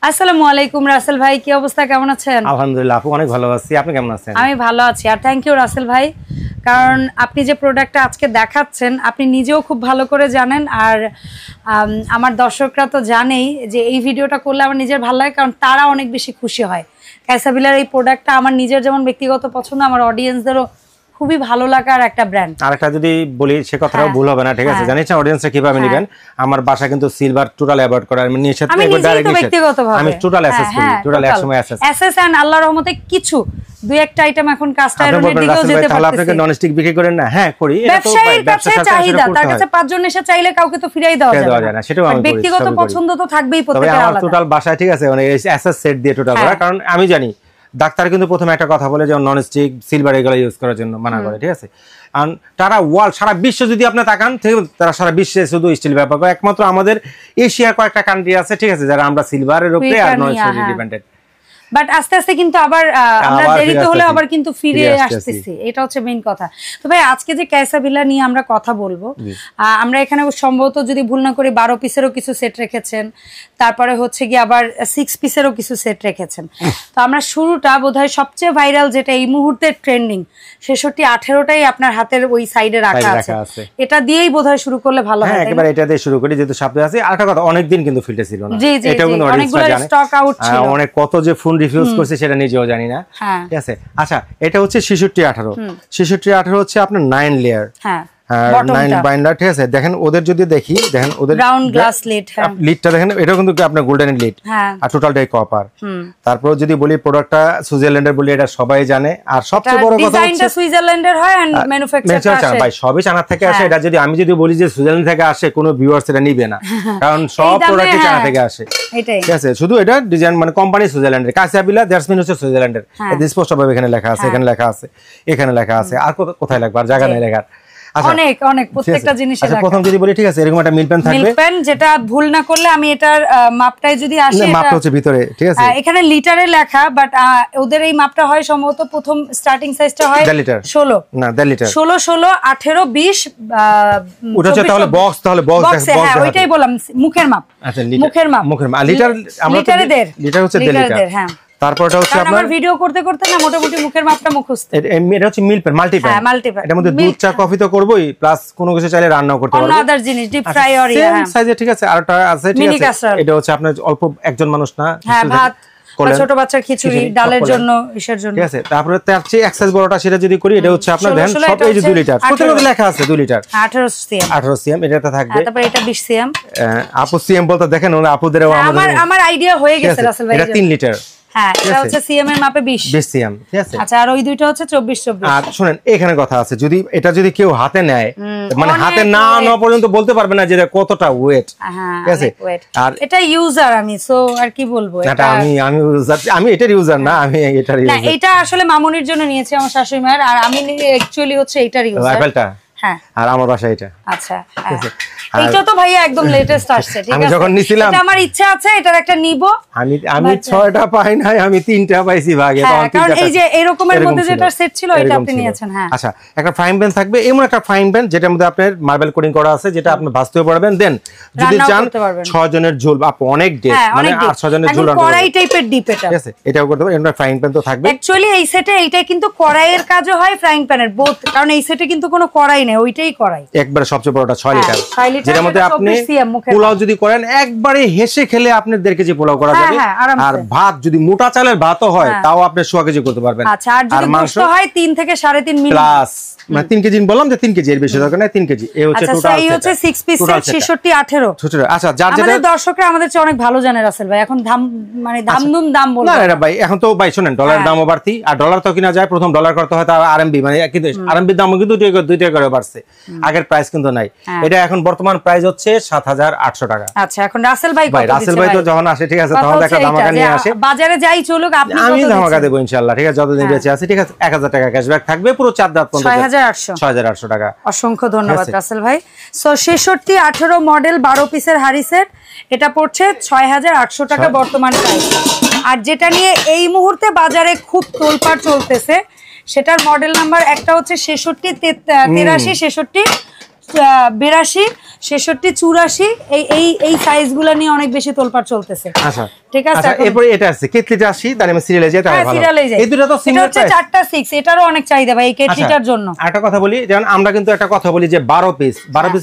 আসসালামু আলাইকুম রাসেল ভাই, কি অবস্থা, কেমন আছেন? আলহামদুলিল্লাহ আপু অনেক ভালো আছি, আপনি কেমন আছেন? আমি ভালো আছি। আর থ্যাংক ইউ রাসেল ভাই, কারণ আপনি যে প্রোডাক্টটা আজকে দেখাচ্ছেন আপনি নিজেও খুব ভালো করে জানেন, আর আমার দর্শকরা তো জানেই যে এই ভিডিওটা করলে আমার নিজের ভালো লাগে, কারণ তারা অনেক বেশি খুশি হয়। ক্যাসাবিলার এই প্রোডাক্টটা আমার নিজের যেমন ব্যক্তিগত পছন্দ, আমার অডিয়েন্সদেরও খুবই ভালো লাগার একটা ব্র্যান্ড। আরেকটা যদি বলি সে কথাটাও ভুল হবে না, ঠিক আছে? জানিস না অডিয়েন্সরা কিভাবে নেবেন। আমার বাসা কিন্তু সিলভার টোটাল অ্যাভয়েড করা, আমি নিয়ে সাথে একবার ডাইরেক্ট ব্যক্তিগতভাবে আমি টোটাল অ্যাসেস করি, টোটাল একসময় অ্যাসেস এন্ড আল্লাহর রহমতে কিছু দুই একটা আইটেম এখন কাস্ট আয়রনের দিকেও যেতে পারতেছে। তাহলে আপনাকে ননস্টিক বিক্রি করেন না? হ্যাঁ করি। এটা তো ব্যবসার চাহিদা, তার কাছে পাঁচজন এসে চাইলে কাউকে তো ফিরাই দেওয়া যায় না, সেটাও আমি ব্যক্তিগত পছন্দ তো থাকবেই প্রত্যেকের আলাদা। টোটাল বাসায় ঠিক আছে, মানে অ্যাসেস সেট দিয়ে টোটাল করা, কারণ আমি জানি ডাক্তার কিন্তু প্রথমে একটা কথা বলে যে নন স্টিক সিলভার এগুলো ইউজ করার জন্য মানা করে, ঠিক আছে? আর তারা ওয়ার্ল্ড সারা বিশ্ব যদি আপনি তাকান, তারা সারা বিশ্বে শুধু স্টিল ব্যাপার, একমাত্র আমাদের এশিয়ার কয়েকটা কান্ট্রি আছে, ঠিক আছে, যারা আমরা সিলভারের উপরে আর নন স্টিক ডিপেন্ডেন্ট। বাট আস্তে আস্তে কিন্তু আবার আমরা দেরিতে হলে আবার কিন্তু ফিরে আসতেছি, এটা হচ্ছে মেইন কথা। তো ভাই আজকে যে ক্যাসাবিলা নিয়ে আমরা কথা বলবো, আমরা এখানে সম্ভবত যদি ভুল না করি 12 পিসেরও কিছু সেট রেখেছেন, তারপরে হচ্ছে কি আবার 6 পিসেরও কিছু সেট রেখেছেন। তো আমরা শুরুটা বোধহয় সবচেয়ে ভাইরাল যেটা এই মুহূর্তে ট্রেন্ডিং 66-18টাই আপনার হাতের ওই সাইডে রাখা আছে, এটা দিয়েই বোধহয় শুরু করলে ভালো হয়। হ্যাঁ একেবারে এটা দিয়ে শুরু করি, যেহেতু সামনে আছে। আরেকটা কথা, অনেক দিন কিন্তু ফিল্ডে ছিল না, এটাও কিন্তু অনেকগুলো স্টক আউট ছিল, অনেক কত যে ফোন রিফিউজ করছে সেটা নিজেও জানি না, ঠিক আছে? আচ্ছা, এটা হচ্ছে 66-18 হচ্ছে আপনার 9 লেয়ার, হ্যাঁ 9 বাইন্ডার, ঠিক আছে? দেখেন ওদের যদি দেখি, দেখেন ওদের রাউন্ড গ্লাস লিড, হ্যাঁ লিডটা দেখেন, এটা কিন্তু আপনার গোল্ডেন লিড, আর টোটালটাই কপার। তারপর যদি বলি প্রোডাক্টটা সুইজারল্যান্ডের বলি, এটা সবাই জানে। আর সবচেয়ে বড় কথা ডিজাইনটা সুইজারল্যান্ডের হয় এন্ড ম্যানুফ্যাকচারটা আসে ভাই সবই চায়না থেকে আসে। এটা যদি আমি যদি বলি যে সুইজারল্যান্ড থেকে আসে, কোনো ভিউয়ার্স এটা নিবে না, কারণ সব প্রোডাক্টই চায়না থেকে আসে, এটাই, ঠিক আছে? শুধু এটা ডিজাইন মানে কোম্পানি সুইজারল্যান্ডের, কাসাবিলা দ্যাটসমিন হচ্ছে সুইজারল্যান্ডের। এটা স্পষ্টভাবে এখানে লেখা আছে, এখানে লেখা আছে, এখানে লেখা আছে, আর কোথায় লাগবে? আর জায়গা নেই লেখার। অনেক অনেক প্রত্যেকটা জিনিসে আচ্ছা, প্রথম যদি বলি, ঠিক আছে, এরকম একটা মিল পেন থাকবে, মিল পেন, যেটা ভুল না করলে আমি এটার মাপটাই যদি আসে, মাপটা হচ্ছে ভিতরে, ঠিক আছে? এখানে লিটারে লেখা, বাট ওদের এই মাপটা হয় সম্ভবত প্রথম স্টার্টিং সাইজটা হয় 16, না 1.5 লিটার, 16, 18, 20, ওটা হচ্ছে তাহলে বক্স, তাহলে বক্স, হ্যাঁ ওইটাই বললাম, মুখের মাপ। আচ্ছা, মুখের মাপ লিটার, আমরা লিটার হচ্ছে 1.5 লিটার, হ্যাঁ। তারপরটা হচ্ছে আপনার ভিডিও করতে করতে না মোটামুটি মুখের মাপটা মুখস্থ। এটা হচ্ছে মিল পেন, মাল্টি পেন, হ্যাঁ মাল্টি পেন, এটার মধ্যে দুধ চা কফি তো করবই, প্লাস কোনো কিছু চাইলে রান্নাও করতে পারবে, অন্য আদার জিনিস ডিপ ফ্রাই আর সেম সাইজে, ঠিক আছে? আরটা আছে, ঠিক আছে? এটা হচ্ছে আপনার অল্প একজন মানুষ না, হ্যাঁ ভাত বা ছোট বাচ্চার খিচুড়ি ডালের জন্য, ইসের জন্য, ঠিক আছে? তারপরে তার চেয়ে এক সাইজ বড়টা, সেটা যদি করি, এটা হচ্ছে আপনার দেন সব এই যে 2 লিটার, প্রত্যেকটা লেখা আছে 2 লিটার, 18 সিএম এটাতে থাকবে। তারপর এটা 20 সিএম, আপু সিএম বলতে দেখেন ওনা আপুদেরও আমার আইডিয়া হয়ে গেছে রাসেল ভাই, এটা 3 লিটার, হ্যাঁ এটা হচ্ছে সিএম এর মাপে 20 সিএম, ঠিক আছে? আচ্ছা, আর ওই দুইটা হচ্ছে 24-24। আর শুনেন এখানে কথা আছে, যদি এটা যদি কেউ হাতে নেয়, মানে হাতে না নেওয়া পর্যন্ত বলতে পারবে না যে এটা কতটা ওয়েট, ঠিক আছে? আর এটা ইউজার আমি, সো আর কি বলবো, এটা আমি এটার ইউজার না, আমি এটার ইউজার না, এটা আসলে মামুনির জন্য নিয়েছি আমার শাশুড়ি মায়ের, আর আমি অ্যাকচুয়ালি হচ্ছে এটার ইউজার, অ্যাপলটা, হ্যাঁ, আর আমার বাসা এটা। আচ্ছা, এইটা তো ভাইয়া একদম লেটেস্ট আসছে, ঠিক আছে? আমি যখন নিছিলাম, এটা আমার ইচ্ছা আছে এটার একটা নিব, আমি 6টা পাই নাই, আমি 3টা পাইছি ভাগে, তখন 3টা, কারণ এই যে এরকমের মধ্যে যেটা সেট ছিল এটা আপনি নিয়েছেন, হ্যাঁ। আচ্ছা, একটা ফ্রাইং প্যান থাকবে, এমন একটা ফ্রাইং প্যান যেটার মধ্যে আপনার মার্বেল কোটিং করা আছে, যেটা আপনি ভাজতেও পারবেন, দেন যদি চান 6 জনের ঝোল, আপু অনেক ডেট, মানে 8 জনের ঝোল, কড়াই টাইপের ডিপ, এটা ঠিক আছে? এটাও করতে পারবেন, এটা ফ্রাইং প্যান তো থাকবে। অ্যাকচুয়ালি এই সেটে এইটা কিন্তু কড়াইয়ের কাজও হয়, ফ্রাইং প্যানের বোথ, কারণ এই সেটে কিন্তু কোনো কড়াই নেই, ওইটাই কড়াই, একবারে সবচেয়ে বড়টা 6 লিটার, যেটার মধ্যে আপনি পোলাও যদি করেন একবারে হেসে খেলে আপনার 1.5 কেজি পোলাও করা যাবে, আর ভাত যদি মোটা চালের ভাতও হয় তাও আপনি 100 কেজি করতে পারবেন। আচ্ছা, আর যদি মাংস হয় 3 থেকে 3.5 মিনিট প্লাস, মানে 3 কেজি বললাম যে 3 কেজি, এর বেশি দরকার নাই, 3 কেজি। এই হচ্ছে টোটাল, এই হচ্ছে 6 পিস 66-18 ছোট। আচ্ছা, যার যেটা আমাদের দর্শকরা আমাদের চেয়ে অনেক ভালো জানে রাসেল ভাই, এখন দাম মানে দাম বলবো না এটা ভাই, এখন তো ভাই শুনেন ডলারের দামও বাড়তি, আর ডলার তো কিনা যায়, প্রথম ডলার করতে হয় তার আরএমবি, মানে কিন্তু আরএমবির দামও কিন্তু 2 টাকা করে বাড়ছে, আগের প্রাইস কিন্তু নাই। এটা এখন বর্তমান প্রাইস হচ্ছে 7800 টাকা। আচ্ছা, এখন রাসেল ভাই কত দিচ্ছে? রাসেল ভাই তো যখন আসে, ঠিক আছে, তখন একটা ধামাকা নিয়ে আসে, বাজারে যাই চলুক আপনি আমি ধামাকা দেব ইনশাআল্লাহ, ঠিক আছে? যতদিন বেঁচে আছি, ঠিক আছে? 1000 টাকা ক্যাশব্যাক থাকবে পুরো 4 রাত পর্যন্ত, 6800 টাকা। অসংখ্য ধন্যবাদ রাসেল ভাই। সো 66-18 মডেল 12 পিসের হাড়ি সেট, এটা পড়ছে 6800 টাকা বর্তমান প্রাইস। আর যেটা নিয়ে এই মুহূর্তে বাজারে খুব তোলপাড় চলতেছে, সেটার মডেল নাম্বার একটা হচ্ছে 63, 63, 66, 82 66 84 এই সাইজগুলো নিয়ে অনেক বেশি তোলপাড় চলতেছে। আচ্ছা ঠিক আছে, এরপরে এটা আছে কেটলিটা আসি, তাহলে আমি সিরিয়ালে যাই, তাহলে ভালো। এই দুটো তো সিঙ্গেল হচ্ছে 4টা 6, এটারও অনেক চাহিদা ভাই এই কেটলিটার জন্য। একটা কথা বলি, যেমন আমরা কিন্তু একটা কথা বলি যে 12 পিস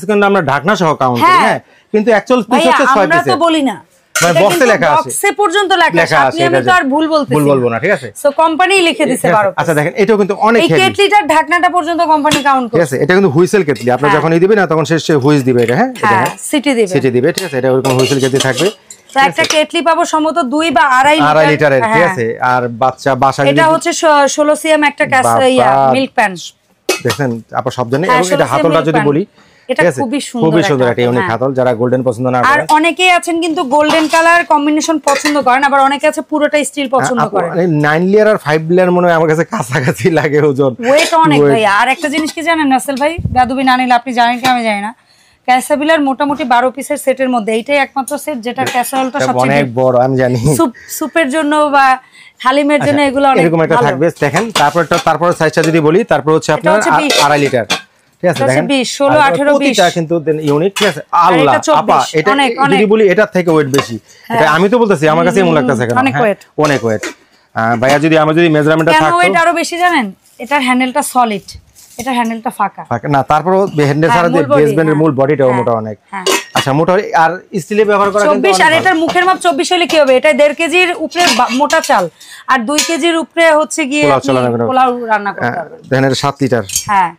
কিন্তু আমরা ঢাকনা সহ কাউন্ট করি, হ্যাঁ, কিন্তু অ্যাকচুয়াল পিস হচ্ছে 6 পিস। আমরা তো বলি না, মানে বক্সে লেখা আছে, বক্সে পর্যন্ত লেখা আছে, আপনি আমি তো আর ভুল বলবো না, ঠিক আছে। সো কোম্পানি লিখে দিছে 12 পিস। আচ্ছা দেখেন এটাও কিন্তু অনেক হেভি, এই কেটলিটার ঢাকনাটা পর্যন্ত কোম্পানি কাউন্ট করে, ঠিক আছে। এটা কিন্তু হুইসেল কেটলি, আপনি যখনই দিবেন না তখন সে হুইস দিবে, এটা হ্যাঁ, এটা সিটি দিবে, ঠিক আছে। এটা ওরকম হুইসেল কেটলি থাকবে। তো একটা কেটলি পাবো সম্ভবত 2 বা 2.5 লিটারের, ঠিক আছে। আর বাচ্চা বাসা, এটা হচ্ছে 16 সিএম একটা মিল্ক প্যান, দেখেন আপনারা সব জানেন। এবং এটা হাতলটা যদি বলি, এটা খুবই সুন্দর একটা ইউনিক হাতল, যারা গোল্ডেন পছন্দ না করেন। আর অনেকেই আছেন কিন্তু গোল্ডেন কালার কম্বিনেশন পছন্দ করেন, আবার অনেকে আছে পুরোটা স্টিল পছন্দ করেন। 9 লেয়ার আর 5 লেয়ার মনে হয় আমার কাছে কাছাকাছি লাগে ওজন, ওয়েট অনেক ভাই। আর একটা জিনিস কি জানেন রাসেল ভাই, গাদুবি না নিলে আপনি জানেন কি আমি জানি না, ক্যাসাবিলার মোটামুটি 12 পিসের সেটের মধ্যে এইটাই একমাত্র সেট যেটা ক্যাসারোলটা সবচেয়ে অনেক বড়, আমি জানি। সুপের জন্য বা হালিমের জন্য এগুলো অনেক এরকম একটা থাকবে। দেখেন তারপর সাইজটা যদি বলি, তারপর হচ্ছে আপনার 2.5 লিটার, ঠিক আছে। দেখেন 20 16 18 20 এটা কিন্তু ইউনিক, ঠিক আছে। আল্লাহ আপা, এটা যদি বলি এটার থেকে ওয়েট বেশি, এটা আমি তো বলতেছি আমার কাছে এমন লাগতেছে কেন, অনেক ওয়েট ভাইয়া। যদি আমরা যদি মেজারমেন্টটা থাকতো, ওয়েট আরো বেশি জানেন, এটার হ্যান্ডেলটা সলিড, এটা হ্যান্ডেলটা ফাঁকা না, তারপর হ্যান্ডেল ছাড়া যে বেসমেন্টের মূল বডিটাও মোটা অনেক। আচ্ছা মোটা আর স্টিলে ব্যবহার করা কিন্তু 24, আর এটার মুখের মাপ 24 হলে কি হবে, এটা 1.5 কেজির উপরে মোটা চাল আর 2 কেজির উপরে হচ্ছে গিয়ে পোলাও রান্না করতে হবে। দেখেন এটা 7 লিটার, হ্যাঁ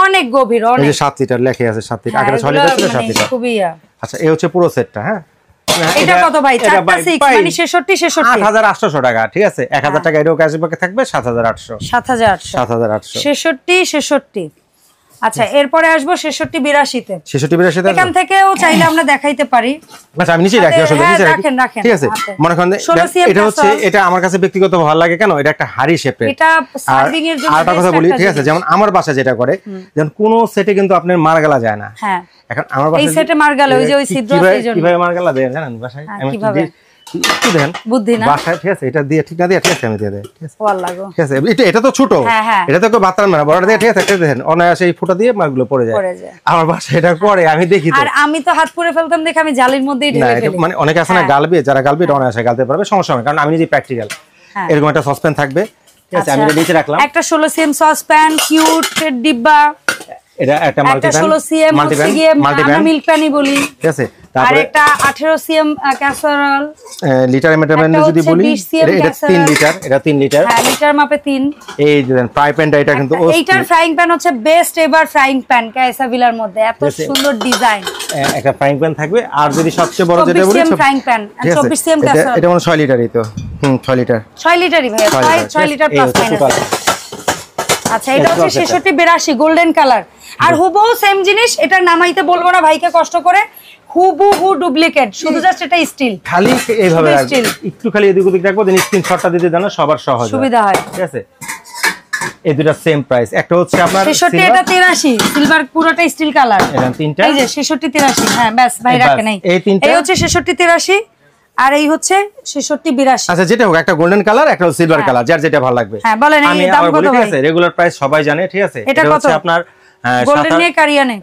অনেক গভীর, অনেক। এই যে 7 লিটার লেখা আছে, 7 লিটার, আগে 6 লিটার ছিল, 7 লিটার খুবই। আচ্ছা এই হচ্ছে পুরো সেটটা, হ্যাঁ। এটা কত ভাই? 4টা 6 মানে 66 8800 টাকা, ঠিক আছে। 1000 টাকা এটাও ক্যাশব্যাকে থাকবে, 7800 66। আচ্ছা এরপরে আসবো 66 তে। 82 তে এখান থেকেও চাইলে আমরা দেখাইতে পারি। আচ্ছা আমি নিচে রাখি, আসলে নিচে রাখি, ঠিক আছে। মনে করেন এটা হচ্ছে, এটা আমার কাছে ব্যক্তিগত ভালো লাগে কেন, এটা একটা হাড়ি শেপের, এটা সার্ভিং এর জন্য। আর একটা কথা বলি, ঠিক আছে, যেমন আমার বাসা যেটা করে, যেমন কোন সেটে কিন্তু আপনার মারগালা যায় না, হ্যাঁ। এখন আমার বাসায় এই সেটে মারগালা, ওই যে ওই ছিদ্র আছে এইজন্য। কিভাবে মারগালা দেন জানেন বাসায়? আমি একটু দেন বুদ্ধি না বাসায়, ঠিক আছে। এটা দিয়ে ঠিক না দিয়ে, ঠিক আছে, আমি দিয়ে দেই, ঠিক আছে। ওয়াল্লাহ গো, ঠিক আছে। এটা তো ছোট, এটা তো কেউ বাতরান না, বড়টা দিয়ে, ঠিক আছে। দেখেন অনায়াসে এই ফুটা দিয়ে মাছগুলো পড়ে যায়। আমার বাসায় এটা করে, আমি দেখি তো। আর আমি তো হাত পুড়ে ফেলতাম দেখে আমি জালির মধ্যেই ঢেলে ফেলি। মানে অনেকে আছে না গালবে, যারা গালবে এটা অনায়াসে গালতে পারবে, সমস্যা হবে, কারণ আমি নিজে প্র্যাকটিক্যাল। এরকম একটা সসপ্যান থাকবে, ঠিক আছে, আমি এটা নিচে রাখলাম। একটা 16 সিএম সসপ্যান, কিউট ডিব্বা, এটা একটা মাল্টিপ্যান, 16 সিএম মাল্টিপ্যান মিল্ক প্যানই বলি, ঠিক আছে। তারপরে একটা 18 সিএম ক্যাসারোল, লিটার মেটারমেন্ট যদি বলি, এটা 3 লিটার, এটা 3 লিটার, হ্যাঁ লিটার মাপে 3। এই দেখেন ফ্রাই প্যানটা, এটা কিন্তু এইটার ফ্রাইং প্যান হচ্ছে বেস্ট এভার ফ্রাইং প্যান ক্যাসাবিলার মধ্যে, এত সুন্দর ডিজাইন। একটা ফ্রাইং প্যান থাকবে, আর যদি সবচেয়ে বড় যেটা বলি ফ্রাইং প্যান 24 সিএম ক্যাসারোল, এটা মানে 6 লিটারই তো, 6 লিটার, 6 লিটারই ভাই, 6 লিটার প্লাস মাইনাস। আচ্ছা এটা হচ্ছে 66 82 গোল্ডেন কালার, আর হুবহু সেম জিনিস, এটা নামাইতে বলবো না ভাইকে কষ্ট করে, হুবহু ডুপ্লিকেট, শুধু জাস্ট এটা স্টিল, খালি এইভাবে একটু খালি এদিক ওদিক রাখবো, দেন স্ক্রিনশটটা দিতে দেন, সবার সহজ সুবিধা হয়, ঠিক আছে। এই দুটো সেম প্রাইস, একটা হচ্ছে আপনার 66, এটা 83 সিলভার, পুরোটা স্টিল কালার, এটা তিনটা, এই যে 66 83, হ্যাঁ ব্যাস ভাই রাখে নাই, এই তিনটা, এই হচ্ছে 66 83 আর এই হচ্ছে 66 82। আচ্ছা যেটা হোক, একটা গোল্ডেন কালার, একটা সিলভার কালার, যার যেটা ভালো লাগবে। হ্যাঁ বলেন এই দাম কত ভাই? ঠিক আছে, রেগুলার প্রাইস সবাই জানে, ঠিক আছে। এটা হচ্ছে আপনার গোল্ডেন নিয়ে কারিয়ানে,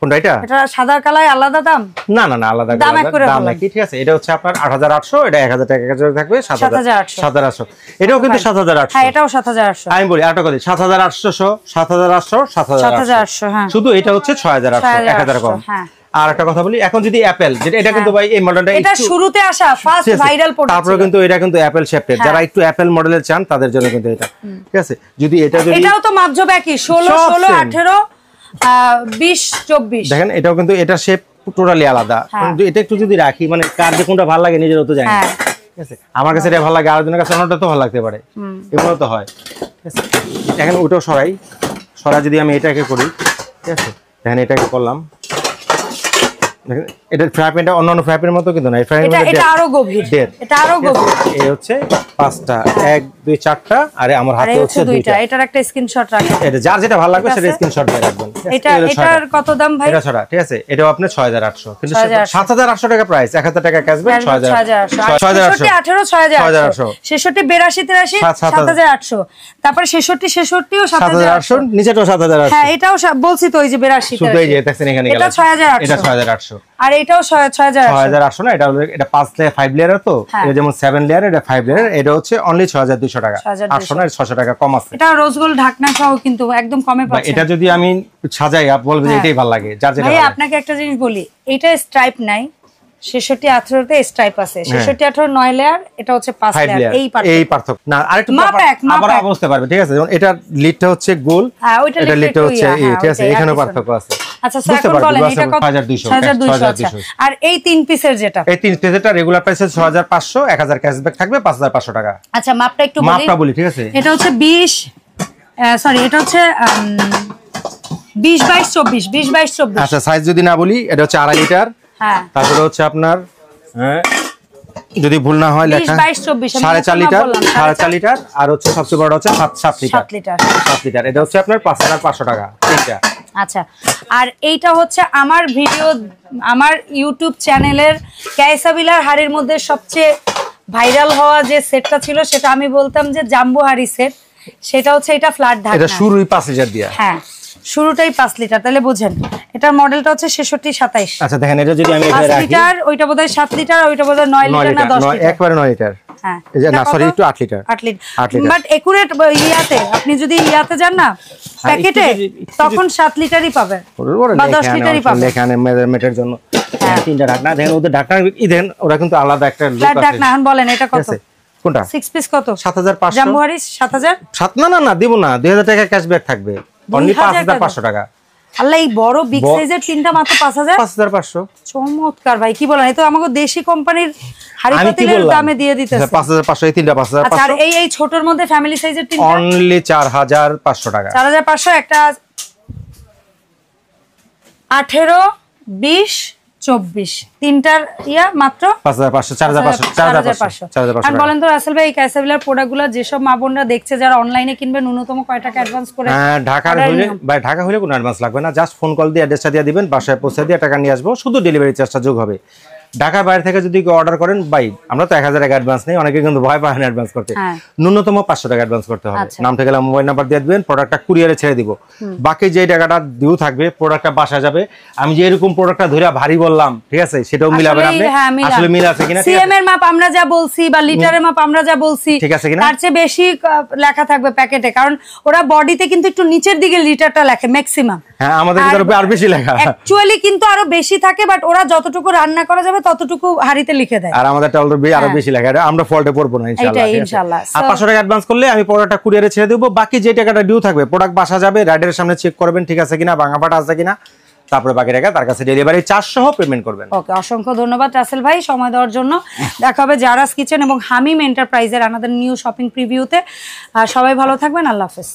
কোনটা এটা? এটা সাদা কালার আলাদা দাম? না না না, আলাদা দাম নাকি, ঠিক আছে। এটা হচ্ছে আপনার 8800, এটা 1000 টাকা থাকবে, 7800। এটাও কিন্তু 7800, হ্যাঁ এটাও 7800। আমি বলি আরেকটা কথা, 7800 7800 7800, হ্যাঁ শুধু এটা হচ্ছে 6800, 1000 কম। হ্যাঁ আর একটা কথা বলি, এখন যদি অ্যাপেল, যেটা এটা কিন্তু ভাই এই মডেলটা এটা শুরুতে আসা ফার্স্ট ভাইরাল প্রোডাক্ট, তারপরে কিন্তু এটা কিন্তু অ্যাপেল শেপেড, যারা একটু অ্যাপেল মডেলের চান তাদের জন্য কিন্তু এটা, ঠিক আছে। যদি এটা যদি এটাও তো মাপজোব একই, 16 16 18 20 24, দেখেন এটাও কিন্তু এটা শেপ টোটালি আলাদা, কিন্তু এটা একটু যদি রাখি, মানে কার যে কোনটা ভালো লাগে নিজেরও তো জানি, ঠিক আছে। আমার কাছে এটা ভালো লাগে, আরেকজনের কাছে অন্যটা তো ভালো লাগতে পারে, এগুলো তো হয়, ঠিক আছে। এখন ওটাও সরাই যদি আমি এটাকে করি, ঠিক আছে, দেখেন এটাকে করলাম, এটা ফ্রাই প্যানটা অন্যান্য ফ্রাই প্যানের মতো কিন্তু না, এই ফ্রাই প্যানটা এটা আরো গভীর, এটা আরো গভীর। এই হচ্ছে 5টা, 1 2 4টা, আর আমার হাতে হচ্ছে 2টা। এটার একটা স্ক্রিনশট রাখেন, এটা যার যেটা ভালো লাগবে সেটা স্ক্রিনশট দিয়ে রাখবেন। এটার কত দাম ভাই? এটা ছড়া, ঠিক আছে, এটাও আপনার 6800, কিন্তু 7800 টাকা প্রাইস, 1000 টাকা ক্যাশব্যাক, 6800 6800 6800 66 82 83 7800, তারপরে 66 66 ও 7800, নিচেটাও 7800। হ্যাঁ এটাও বলছি তো, ওই যে 82 শুধু এই যে দেখছেন এখানে গেল, এটা 6800, এটা 6800, আর এটাও 6800 না, এটা হলো এটা 5 লেয়ার 5 লেয়ার তো, এটা যেমন 7 লেয়ার, এটা 5 লেয়ার, এটা হচ্ছে অনলি 6200 টাকা, 800 না 600 টাকা কম আছে। এটা রোজ গোল্ড ঢাকনা সহ কিন্তু একদম কমে পাচ্ছেন। এটা যদি আমি সাজাই আপ বলবো যে এটাই ভালো লাগে, যার যেটা ভালো লাগে। ভাই আপনাকে একটা জিনিস বলি, এটা স্ট্রাইপ নাই, 66 18 তে স্ট্রাইপ আছে, 66 18 9 লেয়ার, এটা হচ্ছে 5 লেয়ার, এই পার্থক্য না। আরেকটু আবার বুঝতে পারবে, ঠিক আছে, যেমন এটা লিডটা হচ্ছে গোল, এটা লিডটা হচ্ছে এই, ঠিক আছে, এখানে পার্থক্য আছে। আচ্ছা স্যার এখন বলেন এটা কত? 6200। আর এই 3 পিসের যেটা, এই 3 পিসেরটা রেগুলার প্রাইস 6500, 1000 ক্যাশব্যাক থাকবে, 5500 টাকা। আচ্ছা মাপটা একটু বলি, ঠিক আছে, এটা হচ্ছে 20 সরি এটা হচ্ছে 20 22 24 20 22 24। আচ্ছা সাইজ যদি না বলি, এটা হচ্ছে 2.5 লিটার, হ্যাঁ, তারপরে হচ্ছে আপনার যদি ভুল না হয় লেখা 4.5 লিটার, 4.5 লিটার, আর হচ্ছে সবচেয়ে বড় হচ্ছে 7 লিটার, 7 লিটার, এটা হচ্ছে আপনার 5500 টাকা এইটা। আচ্ছা, আর এইটা হচ্ছে আমার ভিডিও, আমার ইউটিউব চ্যানেলের ক্যাসাবিলার হাড়ির মধ্যে সবচেয়ে ভাইরাল হওয়া যে সেটটা ছিল, সেটা আমি বলতাম যে জাম্বো হাড়ি সেট, সেটা হচ্ছে এটা ফ্ল্যাট ঢাকনা, এটা শুরুই 5 লিটার দিয়া, হ্যাঁ শুরুটাই 5 লিটার, তাহলে বুঝেন এটার মডেলটা হচ্ছে 66 27। আচ্ছা দেখেন, এটা যদি আমি এখানে রাখি 5 লিটার, ওইটা বোধহয় 7 লিটার, ওইটা বোধহয় 9 লিটার না 10 লিটার, একবারে 9 লিটার, হ্যাঁ না সরি একটু 8 লিটার, 8 লিটার, বাট একুরেট ইয়াতে আপনি যদি ইয়াতে যান না প্যাকেটে, তখন 7 লিটারই পাবেন বা 10 লিটারই পাবেন। এখানে মেজারমেন্টের জন্য তিনটা ঢাকনা, দেখেন ওদের ঢাকনা দেন, ওরা কিন্তু আলাদা একটা লুক আছে। ঢাকনা এখন বলেন এটা কত? কোনটা 6 পিস কত? 7500। জাম্বুহারি 7000? 7 না দিব না, 2000 টাকা ক্যাশব্যাক থাকবে, অনলি 5500 টাকা। আল্লাহ, এই বড় বিগ সাইজের তিনটা মাত্র 5000, 5500। চমৎকার ভাই, কি বলেন, এই তো আমাগো দেশি কোম্পানির হাড়ি পাতিলের দামে দিয়ে দিতেছে। 5500 এই তিনটা 5500। আচ্ছা, আর এই ছোটর মধ্যে ফ্যামিলি সাইজের তিনটা অনলি 4500 টাকা। 4500 একটা 18 20 24 তিনটার ইয়া মাত্র 5500 4500। আর বলেন তো রাসেল ভাই, এই ক্যাসাবিলার প্রোডাক্টগুলো যেসব মা বোনরা দেখছে, যারা অনলাইনে কিনবে, ন্যূনতম কয় টাকা অ্যাডভান্স করে? ঢাকার হলে ভাই, ঢাকা হলে কোনো অ্যাডভান্স লাগবে না, জাস্ট ফোন কল দিয়ে অ্যাড্রেসটা দিয়ে দিবেন, বাসায় পৌঁছে দিয়ে টাকা নিয়ে আসবো, শুধু ডেলিভারি চার্জটা যোগ হবে। ঢাকার বাইরে থেকে যদি অর্ডার করেন ভাই, আমরা তো 1000 টাকা অ্যাডভান্স নেই, অনেকে কিন্তু ভয় পায় না অ্যাডভান্স করতে, ন্যূনতম 500 টাকা অ্যাডভান্স করতে হবে। নাম থেকে মোবাইল নাম্বার দিয়ে দিবেন, প্রোডাক্টটা কুরিয়ারে ছেড়ে দিব, বাকি যে টাকাটা ডিউ থাকবে প্রোডাক্টটা বাসা যাবে। আমি যে এরকম প্রোডাক্টটা ধরে ভারী বললাম, ঠিক আছে, সেটাও মিলাবে আপনি, আসলে মিল আছে কিনা, সিএম এর মাপ আমরা যা বলছি বা লিটারের মাপ আমরা যা বলছি, ঠিক আছে কিনা, তার চেয়ে বেশি লেখা থাকবে প্যাকেটে, কারণ ওরা বডিতে কিন্তু একটু নিচের দিকে লিটারটা লেখে ম্যাক্সিমাম, হ্যাঁ আমাদের ভিতরে আর বেশি লেখা, অ্যাকচুয়ালি কিন্তু আরো বেশি থাকে, বাট ওরা যতটুকু রান্না করা যাবে ততটুকু হাড়িতে লিখে দেয়, আর আমাদেরটা অলরেডি আরো বেশি লেখা, আমরা ফল্টে পড়বো না ইনশাআল্লাহ। আর 500 টাকা অ্যাডভান্স করলে আমি প্রোডাক্টটা কুরিয়ারে ছেড়ে দেব, বাকি যে টাকাটা ডিউ থাকবে প্রোডাক্ট বাসা যাবে, রাইডারের সামনে চেক করবেন ঠিক আছে কিনা, ভাঙা ফাটা আছে কিনা, তারপরে বাকি টাকা তার কাছে ডেলিভারি চার্জ সহ পেমেন্ট করবেন। ওকে, অসংখ্য ধন্যবাদ রাসেল ভাই সময় দেওয়ার জন্য। দেখা হবে জারাস কিচেন এবং হামিম এন্টারপ্রাইজের আমাদের নিউ শপিং প্রিভিউতে। সবাই ভালো থাকবেন, আল্লাহ হাফেজ।